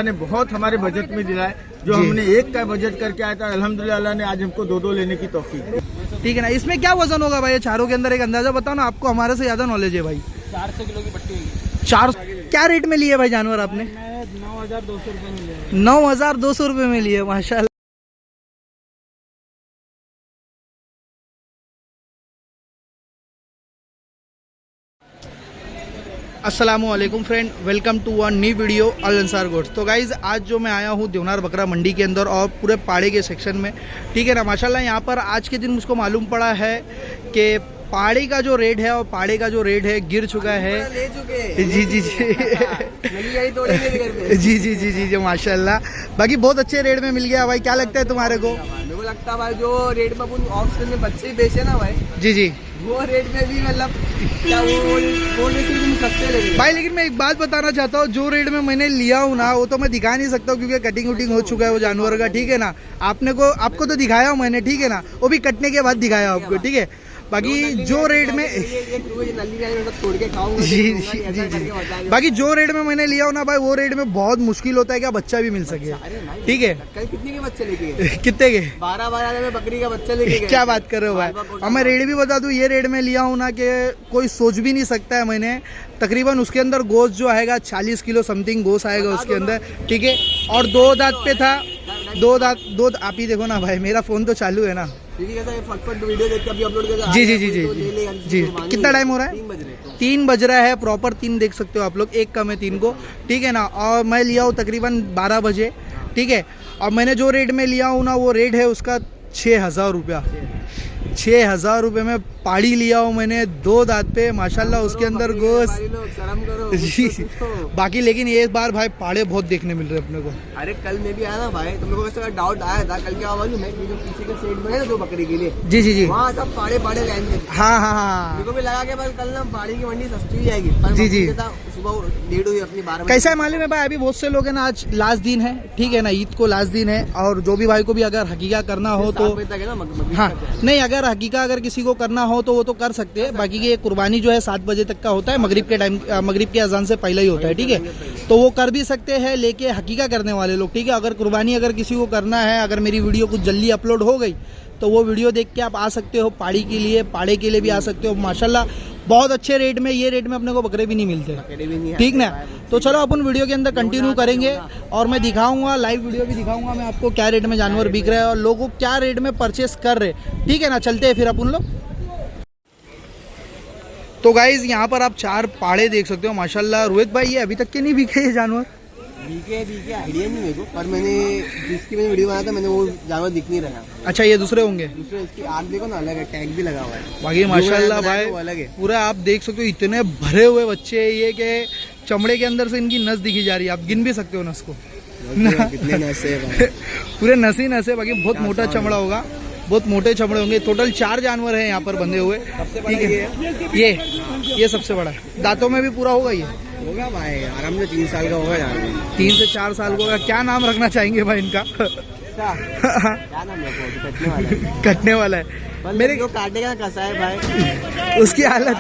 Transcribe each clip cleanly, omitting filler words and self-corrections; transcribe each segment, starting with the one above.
ने बहुत हमारे बजट में दिला है। जो हमने एक का बजट करके आया था, अल्हम्दुलिल्लाह अल्लाह ने आज हमको दो लेने की तौफीक। ठीक है ना। इसमें क्या वजन होगा भाई चारों के अंदर, एक अंदाजा बताओ ना, आपको हमारे से ज्यादा नॉलेज है भाई। 400 किलो की पट्टी होगी। 400 क्या रेट में लिए भाई जानवर आपने? 9,200 रुपये में लिया। 9,200 रुपये में लिए, माशाल्लाह। अस्सलामुअलैकुम friend, welcome to one new video Al Ansar goats. तो गाइज़ आज जो मैं आया हूँ देवनार बकरा मंडी के अंदर और पूरे पाड़े के सेक्शन में, ठीक है ना। माशाल्लाह यहाँ पर आज के दिन मुझको मालूम पड़ा है कि पाड़े का जो रेट है और पाड़े का जो रेट है गिर चुका है। ले चुके जी जी जी जी जी जी जी जी माशाल्लाह। बाकी बहुत अच्छे रेट में मिल गया भाई। क्या लगता है तुम्हारे को? मेरे को लगता है भाई जो रेट में अपन ऑप्शन में बच्चे बेचे ना भाई, जी जी, वो रेट में भी मतलब क्या वो सस्ते लगे भाई। लेकिन मैं एक बात बताना चाहता हूँ, जो रेट में मैंने लिया हूँ ना वो तो मैं दिखा नहीं सकता हूँ क्योंकि कटिंग वटिंग हो चुका है वो जानवर का, ठीक है ना। आपको तो दिखाया हूँ मैंने, ठीक है ना, वो भी कटने के बाद दिखाया आपको, ठीक है। बाकी जो रेट में जी जी जी, बाकी जो रेट में मैंने लिया हो ना भाई, वो रेट में बहुत मुश्किल होता है कि बच्चा भी मिल सके, ठीक है। कितने के बच्चे लेके कितने के? 12 में बकरी का बच्चा लेके क्या बात कर रहे हो भाई। और मैं रेट भी बता दूं, ये रेट में लिया हूँ ना कि कोई सोच भी नहीं सकता है मैंने। तकरीबन उसके अंदर गोश्त जो आएगा 40 किलो समथिंग गोश्त आएगा उसके अंदर, ठीक है। और 2 दांत पे था, 2 दांत आप ही देखो ना भाई, मेरा फोन तो चालू है ना। वीडियो देख के अभी अपलोड कर जी जी जी जी जी। कितना टाइम हो रहा है? 3 बज रहा है, प्रॉपर 3 देख सकते हो आप लोग, एक कम है 3 को, ठीक है ना। और मैं लिया हूँ तकरीबन 12 बजे, ठीक है। और मैंने जो रेट में लिया हूँ ना वो रेट है उसका 6,000 रुपया। 6,000 रुपये में पाड़ी लिया हूँ मैंने, 2 दांत पे, माशाल्लाह उसके अंदर गोश्त जी। बाकी लेकिन ये बार भाई पाड़े बहुत देखने मिल रहे अपने को। अरे कल में भी आया ना भाई, तुम लोगों को डाउट आया था कल, क्या मालूम है, जो पीछे के सेट बने ना जो बकरी के लिए, जी जी जी, वहाँ सब पाड़े लाइन में। हाँ हाँ हाँ, मेरे को भी लगा कि भाई कल ना पाड़ी की मंडी सस्ती जाएगी, पर जी जी। सुबह लेट हुई अपनी 12 बजे। कैसा है मालूम है भाई, अभी बहुत से लोग हैं ना, आज लास्ट दिन है, ठीक है ना, ईद को लास्ट दिन है। और जो भी भाई को भी अगर हकीका करना हो तो हाँ, नहीं अगर हकीका अगर किसी को करना हो तो वो तो कर सकते हैं। बाकी ये कुर्बानी जो है 7 बजे तक का होता है, मगरिब के टाइम, मगरिब के अजान से पहले ही होता है, ठीक है। तो वो कर भी सकते हैं लेके हकीका करने वाले लोग, ठीक है। अगर कुर्बानी अगर किसी को करना है, अगर मेरी वीडियो कुछ जल्दी अपलोड हो गई तो वो वीडियो देख के आप आ सकते हो पाड़ी के लिए, पाड़े के लिए भी आ सकते हो। माशाल्लाह बहुत अच्छे रेट में, ये रेट में अपने को बकरे भी नहीं मिलते, ठीक ना। तो चलो अपन वीडियो के अंदर कंटिन्यू करेंगे और मैं दिखाऊंगा, लाइव वीडियो भी दिखाऊंगा मैं आपको, क्या रेट में जानवर बिक रहे हैं और लोगों क्या रेट में परचेस कर रहे, ठीक है ना। चलते हैं फिर अपन लोग। तो गाइज यहाँ पर आप 4 पाड़े देख सकते हो माशाल्लाह। रोहित भाई ये अभी तक के नहीं बिके ये जानवर? बीके आइडिया नहीं मेरे को, पर मैंने जिसकी मैंने वीडियो बनाया था मैंने वो जानवर दिख नहीं रहा। अच्छा ये दूसरे होंगे? दूसरे इसकी आग देखो ना, अलग है, टैग भी लगा हुआ है। बाकी माशाल्लाह भाई अलग है पूरा, आप देख सकते हो इतने भरे हुए बच्चे हैं ये कि चमड़े के अंदर से इनकी नस दिखी जा रही है, आप गिन भी सकते हो नस को। कितने नस है पूरे नस ही नस है। बाकी बहुत मोटा चमड़ा होगा, बहुत मोटे चमड़े होंगे। टोटल 4 जानवर हैं यहाँ पर बंधे हुए, ठीक है। ये सबसे बड़ा है, दांतों में भी पूरा होगा, ये होगा भाई आराम से 3 साल का होगा यार, 3 से 4 साल का होगा। क्या नाम रखना चाहेंगे भाई इनका? क्या नाम है? कटने वाला है मेरे को काटेगा कैसा है भाई, उसकी हालत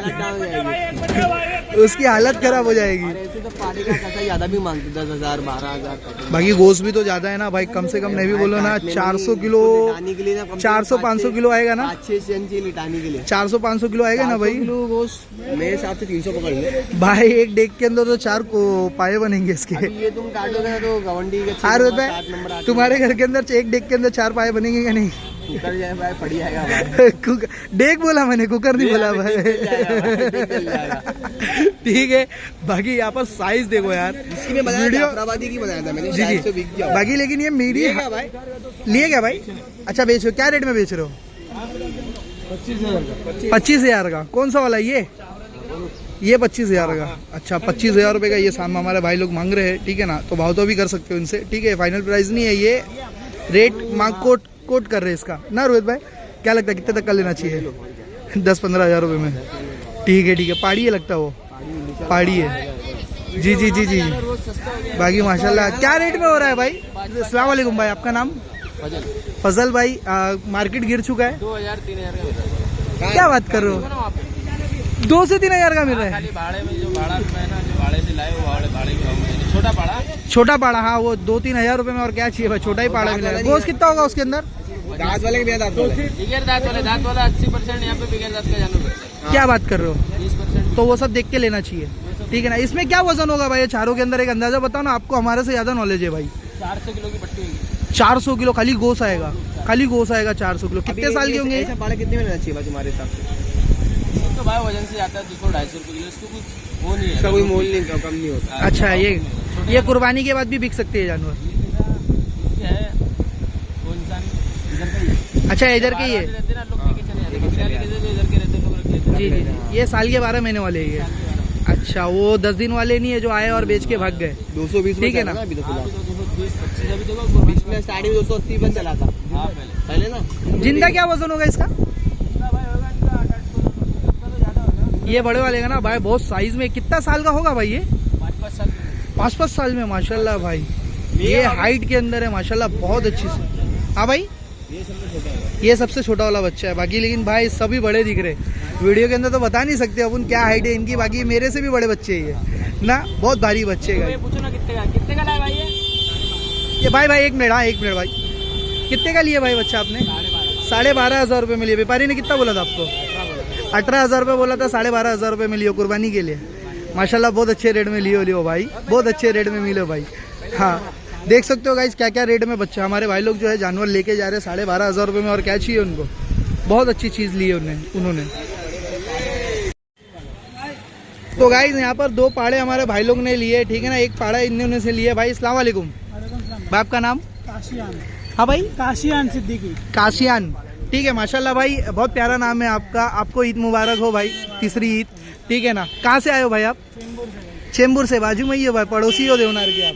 खराब हो जाएगी। ऐसे तो पानी का कैसा ज्यादा भी मांगते 10,000 12,000। बाकी गोश्त भी तो ज्यादा है ना भाई, कम से कम नहीं भी बोलो ना 400 किलो, 400-500 किलो आएगा ना, 6 लिटाने के लिए 400-500 किलो आएगा ना भाई गोश्त। मेरे हिसाब से 300 पकड़ ले भाई। एक डेग के अंदर तो 4 को पाए बनेंगे इसके। ये तुम काटोगे ना तो गवंडी के 8 रुपए तुम्हारे घर के अंदर एक डेग के अंदर 4 पाए बनेंगे क्या? नहीं कुकर जाए भाई, पड़ जाएगा। डेग बोला मैंने, कुकर नहीं बोला भाई। ठीक है। बाकी यहाँ पर साइज देखो यार, वीडियो की बनाया था मैंने, जी जी। बाकी लेकिन ये मीडियम लिए क्या भाई? अच्छा बेचो, क्या रेट में बेच रहे हो? 25,000 का। कौन सा वाला? ये 25,000 का। अच्छा 25,000 रुपये का ये सामने हमारे भाई लोग मांग रहे हैं, ठीक है ना। तो भाव तो भी कर सकते हो इनसे, ठीक है। फाइनल प्राइस नहीं है, ये रेट मांग कोट कर रहे हैं इसका ना। रोहित भाई क्या लगता है कितने तक का लेना चाहिए? 10-15 हज़ार रुपये में, ठीक है ठीक है। पाड़ी है लगता है, वो पाड़ी है, जी जी जी जी। बाकी माशाल्लाह क्या रेट में हो रहा है भाई? अस्सलाम वालेकुम भाई, आपका नाम? फजल भाई। मार्केट गिर चुका है 2,000-3,000 का। क्या बात कर रहे हो? 2 से 3 हज़ार का मिल रहा है? भाड़े में जो भाड़ा है ना, जो भाड़े से लाए वो भाड़े के भाव में छोटा पाड़ा छोटा पाड़ा, हाँ वो 2-3 हज़ार रुपए में और क्या चाहिए भाई, छोटा ही पाड़ा मिलेगा। गोश्त कितना होगा उसके अंदर? दांत वाले के बिना दांत वाले बिगैर दांत वाला 80% यहाँ पे बिगैर दांत का जानवर मिलता है। क्या बात कर रहे हो? 20% तो वो सब देख के लेना चाहिए, ठीक है ना। इसमें क्या वजन होगा भाई ये चारों के अंदर, एक अंदाजा बताओ ना, आपको हमारे से ज्यादा नॉलेज है भाई। 400 किलो की पट्टी होगी। 400 किलो खाली गोश्त आएगा, खाली गोश्त आएगा 400 किलो। कितने साल के होंगे? पाड़ा कितने में लेना चाहिए भाई तुम्हारे हिसाब से? तो भाई वजन से आता है 200-250 रुपये किलो, इसको कुछ वो नहीं है, इसका कोई मोल नहीं, कम नहीं होता। अच्छा, ये कुर्बानी के बाद भी बिक सकते हैं जानवर? है वो इंसान इधर का ही। अच्छा, इधर के ही है। रहते ना लोग लेके चले जाते हैं, इधर के रहते लोग रख लेते हैं। जी जी जी, ये साल के 12 महीने वाले ही है। अच्छा, वो 10 दिन वाले नहीं है जो आए और बेच के भाग गए? 220 ठीक है ना। अभी तो 220-25 अभी तो बीच में 250 पे चला था। हाँ पहले ना। जिंदा क्या वजन होगा इसका? ये बड़े वाले का ना भाई, बहुत साइज में। कितना साल का होगा भाई ये? 5-5 साल में माशाल्लाह भाई। ये हाइट के अंदर है माशाल्लाह, बहुत अच्छी से। हाँ भाई, ये सबसे छोटा वाला बच्चा है बाकी, लेकिन भाई सभी बड़े दिख रहे। वीडियो के अंदर तो बता नहीं सकते अपन क्या हाइट है इनकी, बाकी मेरे से भी बड़े बच्चे ही है ना, बहुत भारी बच्चे हैं। पूछो ना कितने का लाया भाई ये भाई एक मिनट, हाँ 1 मिनट भाई, कितने का लिया भाई बच्चा आपने? 12,500 रुपये में लिया। व्यापारी ने कितना बोला था आपको? 18,000 रुपये बोला था, 12,500 रुपये में लियो कुर्बानी के लिए। माशाल्लाह बहुत अच्छे रेट में लियो भाई, बहुत अच्छे रेट में मिलो भाई। हाँ, देख सकते हो गाइस क्या क्या रेट में बच्चा हमारे भाई लोग जो है जानवर लेके जा रहे हैं 12,500 रुपये में, और क्या चाहिए उनको, बहुत अच्छी चीज़ ली है उन्होंने। तो गाइस यहाँ पर 2 पाड़े हमारे भाई लोग ने लिए, ठीक है ना, एक पाड़ा इन्होंने से लिया भाई। अस्सलाम वालेकुम भाई, आपका नाम? काशियान। हाँ भाई, काशियान सिद्दीकी। काशियान, ठीक है माशाल्लाह भाई, बहुत प्यारा नाम है आपका। आपको ईद मुबारक हो भाई, तीसरी ईद, ठीक है ना। कहाँ से आए हो भाई आप? चेंबूर से, बाजू में ही हो भाई, पड़ोसी हो देवनार के आप,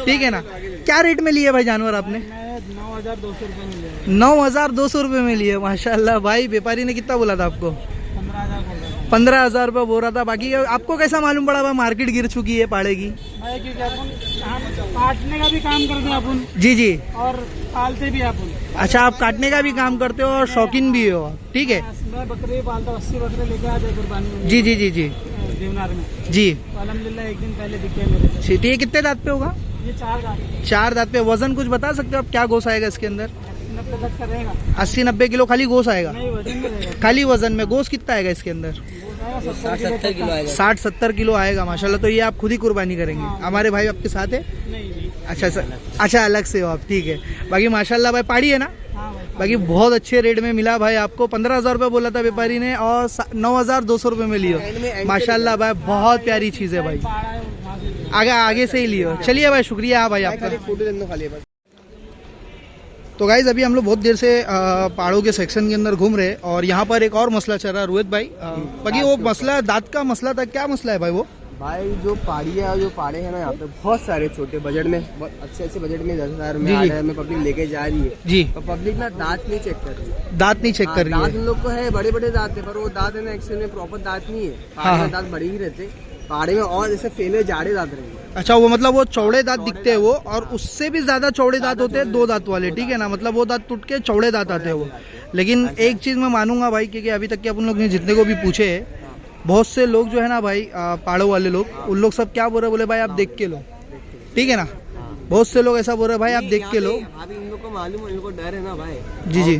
ठीक है ना। क्या रेट में लिए भाई जानवर आपने? 9,200 रुपये में लिया। 9,200 रुपये में लिए माशाल्लाह भाई। व्यापारी ने कितना बोला था आपको? 15,000 रुपये बोल रहा था। बाकी आपको कैसा मालूम पड़ा भाई मार्केट गिर चुकी है पाड़े की? भाई क्योंकि अपन काटने का भी काम करते हैं अपन। जी जी, और पालते भी अपन। अच्छा, आप काटने का भी काम करते हो और शौकीन भी हो, ठीक है। मैं बकरे पालता हूँ, 80 बकरे लेके आते कुर्बानी में। जी जी जी जी देवनार में जी, तो अल्हम्दुलिल्लाह एक दिन पहले दिखे मेरे से। ठीक है। कितने दांत पे होगा? ये 4 दांत। 4 दांत पे। वजन कुछ बता सकते हो आप, क्या गोश्त आएगा इसके अंदर? 90 का रहेगा। 80-90 किलो खाली गोश्त आएगा? नहीं, वजन में रहेगा। खाली वजन में गोश्त कितना आएगा इसके अंदर? 60-70 किलो आएगा। 60-70 किलो आएगा माशाल्लाह। तो ये आप खुद ही कुर्बानी करेंगे? हमारे भाई आपके साथ है? नहीं। अच्छा सर, अच्छा अलग से हो आप, ठीक है। बाकी माशाल्लाह भाई पाड़ी है ना, हाँ भाई। बाकी बहुत अच्छे रेट में मिला भाई आपको। 15,000 रुपये बोला था व्यापारी ने और 9,200 रुपये में लियो माशाल्लाह भाई, बहुत प्यारी चीज़ है भाई। पाड़ा है वहाँ से। आगे से ही लियो। चलिए भाई, शुक्रिया भाई आपका। फोटो लेने खाली बस। तो गाइज अभी हम लोग बहुत देर से पहाड़ों के सेक्शन के अंदर घूम रहे हैं, और यहाँ पर एक और मसला चल रहा है रोहित भाई। बाकी वो मसला दांत का मसला था, क्या मसला है भाई वो? भाई जो पहाड़ी है और जो पहाड़े हैं ना, यहाँ पे बहुत सारे छोटे बजट में, अच्छे बजट में 10,000 में, जी, जी। 8,000 में पब्लिक लेके जा रही है। जी, तो पब्लिक ना दांत नहीं चेक कर रही है। दांत नहीं चेक कर रही दांत है। उन लोग को है, बड़े बड़े दांत है, पर वो दांत है ना एक्चुअली में प्रॉपर दांत नहीं है। पहाड़ी हाँ। में दांत बड़े ही रहते, पहाड़ी में और जैसे फैले जाड़े दांत रहेंगे। अच्छा, वो मतलब वो चौड़े दांत दिखते हैं वो, और उससे भी ज्यादा चौड़े दांत होते हैं 2 दांत वाले, ठीक है ना। मतलब वो दांत टूट के चौड़े दांत आते हैं वो। लेकिन एक चीज मैं मानूंगा भाई, क्योंकि अभी तक के अपन लोग ने जितने को भी पूछे, बहुत से लोग जो है ना भाई पहाड़ों वाले लोग, उन लोग सब क्या बोल रहे, बोले भाई आप देख के लो, ठीक है ना। बहुत से लोग ऐसा बोल रहे भाई आप देख के लो। अभी इन लोग को मालूम है, इन लोग को डर है ना भाई। जी जी,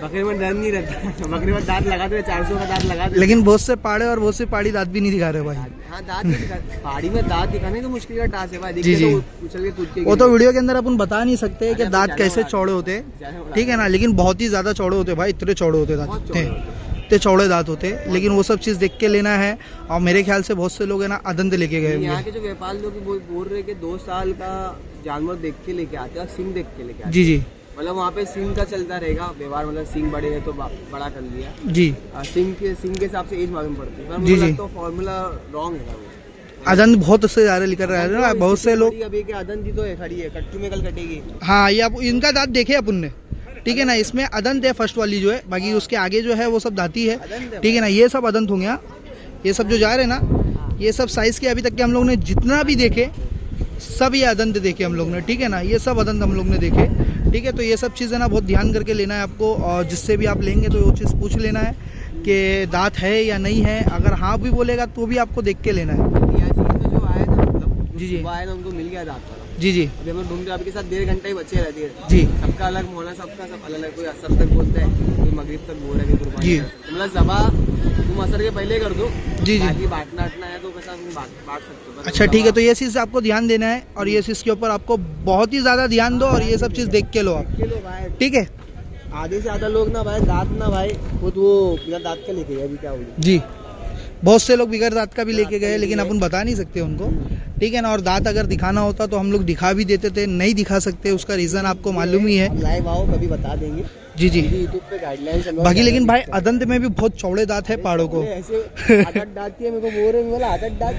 बकरे में डर नहीं रहता। बकरे में दांत लगाते 400 का दांत लगाते। लेकिन बहुत से पहाड़े और बहुत से पहाड़ी दांत भी नहीं दिखा रहे भाई। हाँ, दांत नहीं दिखा, पहाड़ी में दांत दिखाने तो मुश्किल का टास्क है भाई। जी, जी। उछल के कूद के वो तो वीडियो के अंदर अपन बता नहीं सकते कि दांत कैसे चौड़े होते हैं, ठीक है ना। लेकिन बहुत ही ज्यादा चौड़े होते हैं भाई, इतने चौड़े होते हैं दांत, इतने चौड़े दांत होते हैं। लेकिन वो सब चीज देख के लेना है। और मेरे ख्याल से बहुत से लोग है ना अदंत लेके गए यहाँ होंगे। के जो व्यापारी लोग बोल रहे कि 2 साल का जानवर देख के लेके आते हैं, सिंग देख के लेके आते हैं। जी जी मतलब वहाँ पे सिंग का चलता रहेगा व्यवहार, मतलब सिंग बड़े है तो बड़ा कर लिया। जी, सिंग के हिसाब से एज मालूम पड़ती है, पर जी, मुझे जी। लगता है फॉर्मूला रॉन्ग है वो। अदंत बहुत से ज्यादा लेकर रहे हैं ना बहुत से लोग। अभी के अदंत ही तो है, खड़ी है, कट्टू में कल कटेगी। हाँ, ये आप इनका दांत देखे अपन ने, ठीक है ना। इसमें अदंत है फर्स्ट वाली जो है, बाकी उसके आगे जो है वो सब दांती है, ठीक है ना। ये सब अदंत होंगे। ये सब जो जा रहे हैं ना, ये सब साइज के अभी तक के हम लोग ने जितना भी देखे सब ये अदंत देखे हम लोग ने, ठीक है ना। ये सब अदंत हम लोग ने देखे, ठीक है। तो ये सब चीज़ें ना बहुत ध्यान करके लेना है आपको, और जिससे भी आप लेंगे तो वो चीज़ पूछ लेना है कि दांत है या नहीं है। अगर हाँ भी बोलेगा तो भी आपको देख के लेना है। जो आया था मतलब जी जी वो आए ना, उनको मिल गया दांत वाला। जी जी अभी हम लोग ढूंढते हैं, आपके साथ 1.5 घंटा ही बचे रहती है। जी सबका अलग मोहल्ला, सबका सब अलग अलग। कोई असर तक बोलता है, कोई मगरिब तक बोल रहा है कि कुर्बानी जी। है। मतलब जबा तुम असर के पहले कर दो, जी जी। बाकी बांटना हटना है तो कैसा तुम बांट सकते हो। अच्छा ठीक है, तो ये चीज़ आपको ध्यान देना है और ये चीज़ के ऊपर आपको बहुत ही ज़्यादा ध्यान दो और ये सब चीज़ देख के लो आप, किलो भाई, ठीक है। आधे से ज़्यादा लोग ना भाई दांत ना भाई वो बिना दांत का लेके गए। अभी क्या हुई, जी बहुत से लोग बिगड़ दांत का भी लेके गए, लेकिन अपन बता नहीं सकते उनको, ठीक है ना। और दांत अगर दिखाना होता तो हम लोग दिखा भी देते थे, नहीं दिखा सकते, उसका रीज़न आपको मालूम ही है। हम लाइव आओ कभी बता देंगे। जी जी। यूट्यूब पे गाइडलाइंस बाकी लेकिन भाई अदंत में भी बहुत चौड़े दांत है पहाड़ों को। ऐसे आदत डालती है मेरे को, बोल रहे बोला आदत डाल।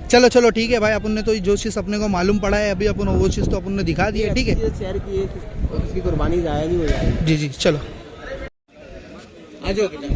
चलो चलो ठीक है भाई, अपन ने तो जो चीज़ अपने को मालूम पड़ा है अभी अपन वो चीज़ तो अपन ने दिखा दी है, ठीक है। शेयर की उसकी कुर्बानी जाया नहीं हो जाएगी। जी जी चलो।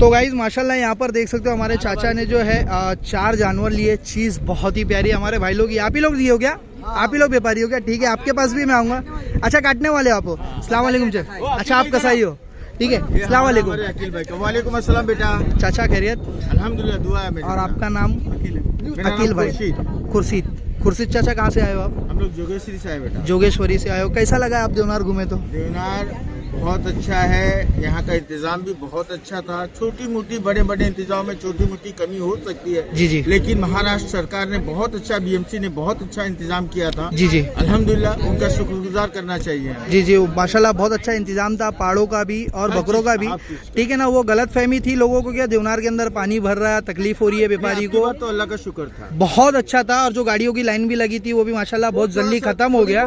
तो गाइज माशाल्लाह यहाँ पर देख सकते हो हमारे चाचा ने जो है 4 जानवर लिए। चीज़ बहुत ही प्यारी है। हमारे भाई लोग, आप ही लोग लिए हो क्या? आप ही लोग व्यापारी हो क्या? ठीक है, आपके पास भी मैं आऊँगा। अच्छा काटने वाले हो आप? अस्सलाम वालेकुम। अच्छा आप कसाई हो, ठीक है। अस्सलाम वालेकुम। अकील भाई का वालेकुम अस्सलाम बेटा। चाचा खैरियत? अल्हम्दुलिल्लाह, दुआ है मेरी। और आपका नाम? मेरा अकील नाम भाई। खुर्शीद। खुर्शीद चाचा कहाँ से आए हो आप? हम लोग जोगेश्वरी से आए बेटा। जोगेश्वरी से आए हो। कैसा लगा आप देवनार घूमे तो? देवनार बहुत अच्छा है, यहाँ का इंतजाम भी बहुत अच्छा था। छोटी मोटी बड़े बड़े इंतजाम में छोटी मोटी कमी हो सकती है, जी जी। लेकिन महाराष्ट्र सरकार ने बहुत अच्छा, बीएमसी ने बहुत अच्छा इंतजाम किया था। जी जी अल्हम्दुलिल्लाह, उनका शुक्रगुजार करना चाहिए। जी जी माशाल्लाह बहुत अच्छा इंतजाम था, पहाड़ों का भी और हर बकरों का चीज़, भी, हर चीज़। ठीक है ना। वो गलत फहमी थी लोगों को, क्या देवनार के अंदर पानी भर रहा है, तकलीफ हो रही है व्यापारी आपकी को। बात तो अल्लाह का शुक्र था। बहुत अच्छा था। और जो गाड़ियों की लाइन भी लगी थी वो भी माशाल्लाह बहुत जल्दी थोड़ा सा खत्म हो गया।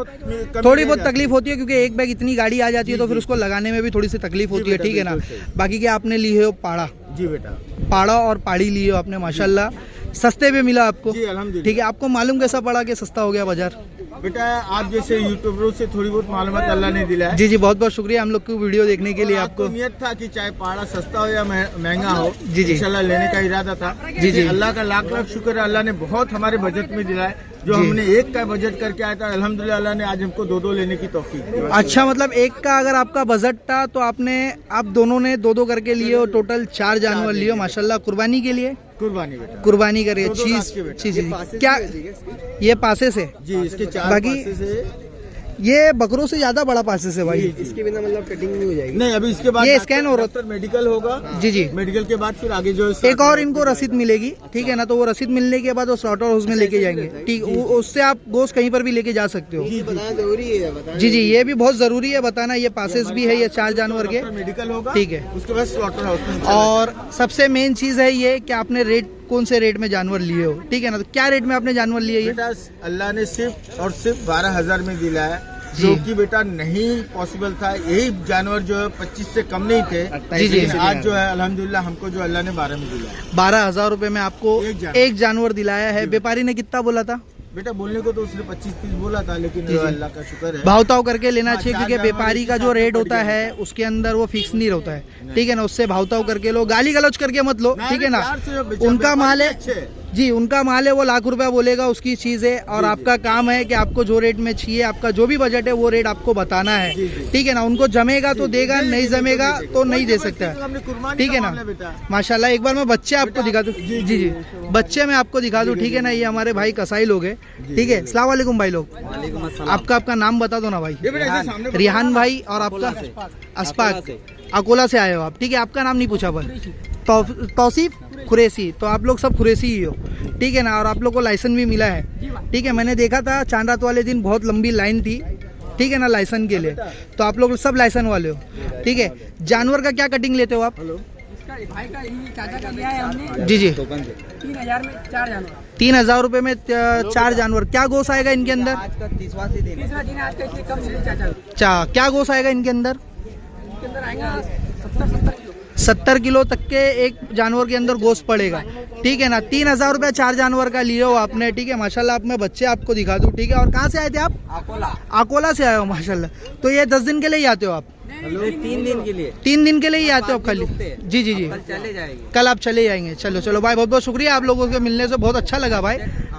थोड़ी बहुत जाती तकलीफ होती है क्योंकि एक बैग इतनी गाड़ी आ जाती है तो फिर उसको लगाने में भी थोड़ी सी तकलीफ होती है, बेटा, ठीक है ना। बिल्कुल सही। बाकी क्या आपने लिए हो पाड़ा? जी बेटा। पाड़ा और पाड़ी लिए हो आपने, माशाल्लाह सस्ते में मिला आपको, जी अल्हम्दुलिल्लाह। ठीक है। आपको मालूम कैसा पड़ा कि सस्ता हो गया बाजार? बेटा आप जैसे यूट्यूबरों से थोड़ी बहुत मालूमात अल्लाह ने दिला है। जी जी बहुत बहुत शुक्रिया हम लोग को वीडियो देखने के लिए। आपको आपको नियत था कि चाहे पहाड़ा सस्ता हो या महंगा हो, जी जी। इंशाल्लाह लेने का इरादा था। जी जी। अल्लाह का लाख लाख शुक्र है, अल्लाह ने बहुत हमारे बजट में दिलाए। जो जी। हमने एक का बजट करके आया था, अल्हम्दुलिल्लाह अल्लाह ने आज हमको 2 लेने की तौफीक दी। अच्छा, मतलब एक का अगर आपका बजट था तो आप दोनों ने 2 करके लिए हो, टोटल 4 जानवर लिए हो माशाल्लाह। कुर्बानी के लिए? कुर्बानी बेटा। कुर्बानी करिए। 2 लाख के बेटा। चीज क्या ये पासे से? जी इसके 4 बाकी- पासे से ये बकरों से ज्यादा बड़ा पासे से भाई। इसके बिना मतलब कटिंग नहीं हो जाएगी। नहीं, अभी इसके बाद ये स्कैन हो रहा- मेडिकल होगा। जी जी। मेडिकल के बाद फिर आगे जो एक और इनको रसीद मिलेगी, ठीक है ना। तो वो रसीद मिलने के बाद वो स्लॉटर हाउस में लेके जाएंगे, ठीक। उससे आप गोश्त कहीं पर भी लेके जा सकते हो। बताना जरूरी है, बताना। जी जी ये भी बहुत जरूरी है बताना। ये पासेस भी है ये 4 जानवर के, मेडिकल होगा, ठीक है। उसके बाद स्लॉटर हाउस में। और सबसे मेन चीज है ये कि आपने रेट कौन से रेट में जानवर लिए हो, ठीक है ना। तो क्या रेट में आपने जानवर लिए ये? बेटा अल्लाह ने सिर्फ और सिर्फ 12,000 में दिला है, जी। जो कि बेटा नहीं पॉसिबल था। यही जानवर जो है 25 से कम नहीं थे। जी जी। लेकिन आज जो है अल्हम्दुलिल्लाह हमको जो अल्लाह ने 12 में दिला है। 12,000 रुपए में आपको एक एक जानवर दिलाया है। व्यापारी ने कितना बोला था? बेटा बोलने को तो उसने 25-30 बोला था, लेकिन जी, जी। अल्लाह का शुक्र है। भाव ताव करके लेना हाँ, चाहिए, 4 क्योंकि जानवर व्यापारी एक का ही जो साथ रेट पड़ होता गया। है उसके अंदर वो फिक्स नहीं रहता है, ठीक है ना। उससे भाव ताव करके लो, गाली गलौज करके मत लो, ठीक है ना। प्यार से बेचा, उनका माल है अच्छे है। जी, उनका माल है, वो लाख रुपया बोलेगा, उसकी चीज है। और जी, आपका काम है कि आपको जो रेट में चाहिए, आपका जो भी बजट है वो रेट आपको बताना है, जी, जी। ठीक है ना। उनको जमेगा तो देगा, नहीं जमेगा तो नहीं दे कोई सकता हमने है, कुर्बानी ठीक है का ना। मामला बेटा। माशाल्लाह एक बार मैं बच्चे आपको दिखा दूं। जी, जी जी जी। बच्चे मैं आपको दिखा दूं, ठीक है ना। ये हमारे भाई कसाई लोग हैं, ठीक है। अस्सलाम वालेकुम भाई लोग। आपका नाम बता दो ना भाई। ये बेटा ऐसे सामने बताओ। रिहान भाई। और आपका? अशफाक। अकोला से आए हो आप, ठीक है। आपका नाम नहीं पूछा पर तौसीफ कुरैशी। तो आप लोग सब कुरैशी ही हो, ठीक है ना। और आप लोग को लाइसेंस भी मिला है, ठीक है। मैंने देखा था चांद रात वाले दिन बहुत लंबी लाइन थी, ठीक है ना, लाइसेंस के लिए। तो आप लोग सब लाइसेंस वाले हो, ठीक है। जानवर का क्या कटिंग लेते हो आप? इसका भाई का ही चाचा का लिया है हमने जी जी। 3,000 में 4 जानवर। 3,000 रुपए में 4 जानवर। क्या गोश्त आएगा इनके अंदर? आज का 30वां से दिन। तीसरा दिन आज का इसलिए कम मिले चाचा। क्या गोश्त आएगा इनके अंदर? इसके अंदर आएगा 70 किलो। 70 किलो तक के एक जानवर के अंदर गोश्त पड़ेगा, ठीक है ना। 3,000 रुपया 4 जानवर का लिए हो आपने, ठीक है। माशाल्लाह आप मैं बच्चे आपको दिखा दूं, ठीक है। और कहाँ से आए थे आप? अकोला से आए हो, माशाल्लाह। तो ये 10 दिन के लिए ही आते हो आप? 3 दिन के लिए 3 दिन के लिए ही आते हो आप खाली? जी जी जी। चले जाएंगे। कल आप चले जाएंगे। चलो चलो भाई बहुत बहुत शुक्रिया, आप लोगों से मिलने से बहुत अच्छा लगा भाई।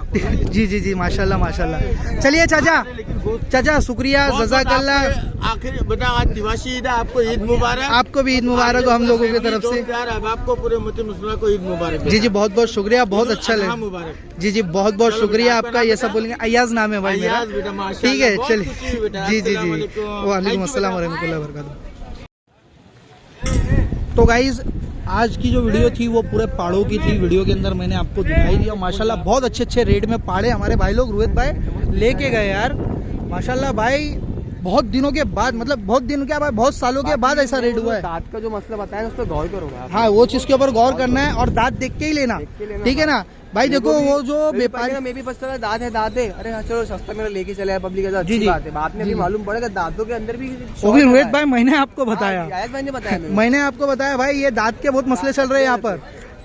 जी जी जी, माशाल्लाह माशाल्लाह। चलिए चाचा शुक्रिया, जज़ाकल्लाह। आखिर बेटा आज दिवासी ईद है, आपको ईद मुबारक। आपको भी ईद मुबारक हो हम लोगों की तरफ से। अब आपको पूरे मुस्लिम को ईद मुबारक। जी जी, बहुत बहुत शुक्रिया, बहुत अच्छा लगा। मुबारक। जी जी, बहुत बहुत शुक्रिया आपका। ये सब बोलेंगे, अय्याज नाम है भाई मेरा। ठीक है, चलिए। जी जी जी, वालेकुम अस्सलाम वरहमतुल्लाहि वबरकातुहू। तो गाइज आज की जो वीडियो थी वो पूरे पहाड़ों की थी। वीडियो के अंदर मैंने आपको दिखाई दिया माशाल्लाह, बहुत अच्छे अच्छे रेट में पहाड़े हमारे भाई लोग रोहित भाई लेके गए यार। माशाल्लाह भाई, बहुत दिनों के बाद, मतलब बहुत दिन क्या भाई, बहुत सालों के बाद ऐसा रेट हुआ है। दांत का जो मसला बताया उस पर गौर करो आप। हाँ, वो चीज के ऊपर गौर करना है और दांत देख के ही लेना, ठीक है ना भाई। देखो वो जो व्यापारी, मैं भी पछता दांत है दांत है, अरे हाँ चलो सस्ता मेरा लेके चले पब्लिक के साथ, जी, अच्छी जी। बात है। बाद में भी मालूम पड़ेगा दांतों के अंदर भी वो भी रोहित भाई मैंने आपको बताया, आयत भाई ने बताया मेरे को। मैंने आपको बताया भाई, ये दांत के बहुत मसले चल रहे हैं यहाँ पर,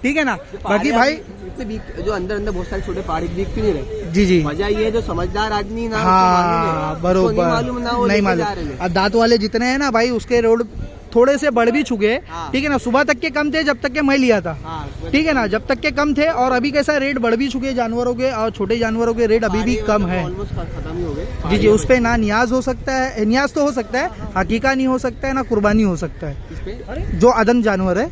ठीक है ना। बाकी भाई इतने जो अंदर अंदर बहुत सारे छोटे पहाड़ी बिक क्यों नहीं रहे? जी जी, वजह ये है जो समझदार आदमी ना, हाँ बरोबर, नहीं मालूम। और दांत वाले जितने हैं ना भाई, उसके रोड थोड़े से बढ़ भी चुके, हाँ। ठीक है ना। सुबह तक के कम थे जब तक के मैं लिया था, ठीक है ना, जब तक के कम थे। और अभी कैसा रेट बढ़ भी चुके जानवरों के, और छोटे जानवरों के रेट अभी भी कम है। खत्म ही हो गए। जी जी, उस पे ना नियाज हो सकता है, नियाज तो हो सकता है, हकीका नहीं हो सकता है, ना कुर्बानी हो सकता है। इस पे जो अदन जानवर है,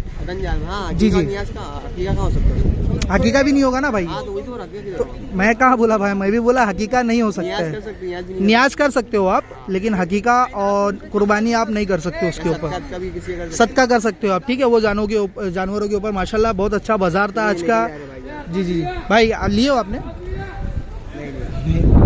हाँ, जी, जी। नियाज का हकीका कहाँ हो सकता है? हकीका भी नहीं होगा ना भाई। हाँ, तो वही तो रख दिया। तो मैं कहाँ बोला भाई, मैं भी बोला हकीका नहीं हो सकता नियाज कर है। सकते, नियाज भी नहीं नियाज कर सकते हो आप, लेकिन हकीका और कुर्बानी आप नहीं कर सकते उसके ऊपर। सदका कभी किसी का सदका कर सकते हो आप, ठीक है। वो जानवरों के ऊपर माशाल्लाह बहुत अच्छा बाजार था आज का। जी जी भाई, लिए हो आपने?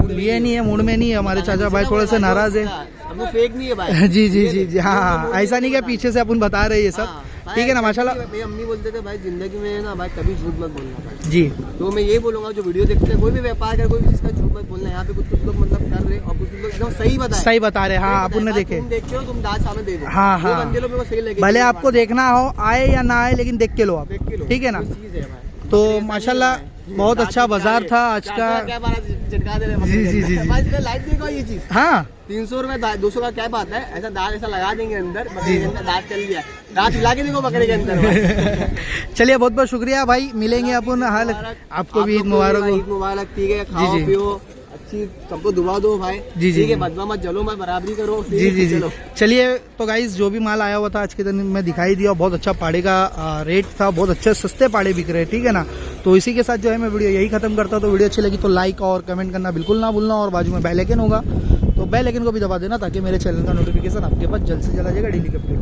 लिए नहीं है, मूड में नहीं है हमारे चाचा भाई, थोड़े से नाराज है। हम लोग फेक नहीं है भाई। जी जी जी जी, हाँ, ऐसा नहीं कि पीछे से अपन बता रहे ये सब, ठीक है ना। माशाल्लाह मेरी अम्मी बोलते थे भाई जिंदगी में ना भाई कभी झूठ मत बोलना भाई। जी, तो मैं ये बोलूंगा जो वीडियो देखते हैं, कोई भी व्यापार कर, कोई भी चीज का झूठ मत बोलना। यहाँ पे कुछ लोग मतलब कर रहे और कुछ लोग एकदम सही बताए, सही बता रहे। हाँ, अपन ने देखे। तुम देखते हो, तुम दांत सामने दे दो। हाँ वो हाँ, बंदे लोग मेरे को सही लगे, भले आपको देखना हो, आए या ना आए, लेकिन देख के लो आप, देख के लो, ठीक है ना। कोई चीज है भाई। तो माशाल्लाह बहुत अच्छा बाजार था आज का। क्या बात चिटका दे रहे जी, जी, जी, जी। भाई, इसमें लाइट देखो ये चीज। हाँ 300 रुपए 200 का कैप आता है, ऐसा दांत ऐसा लगा देंगे अंदर, बकरे के अंदर दांत चल गया, दांत हिला के देखो बकरे के अंदर भाई। चलिए, बहुत बहुत शुक्रिया भाई, मिलेंगे अपन। हाल आपको भी ईद मुबारक हो। ईद मुबारक, ठीक है। खाओ जी। पियो, अच्छी सबको दुआ दो भाई, जी, जी, ठीक है। जी। बदला मत, जलो मत, बराबरी करो। जी जी जी, चलो। चलिए। तो गाइस, जो भी माल आया हुआ था आज के दिन में दिखाई दिया, बहुत अच्छा पाड़े का रेट था, बहुत अच्छे सस्ते पाड़े बिक रहे, ठीक है ना। तो इसी के साथ जो है मैं वीडियो यही खत्म करता हूँ। तो वीडियो अच्छी लगी तो लाइक और कमेंट करना बिल्कुल ना भूलना, और बाजू में बेल आइकन होगा तो बेल आइकन को भी दबा देना, ताकि मेरे चैनल का नोटिफिकेशन आपके पास जल्द से जल्द आ जाएगा डेली के अपडेट।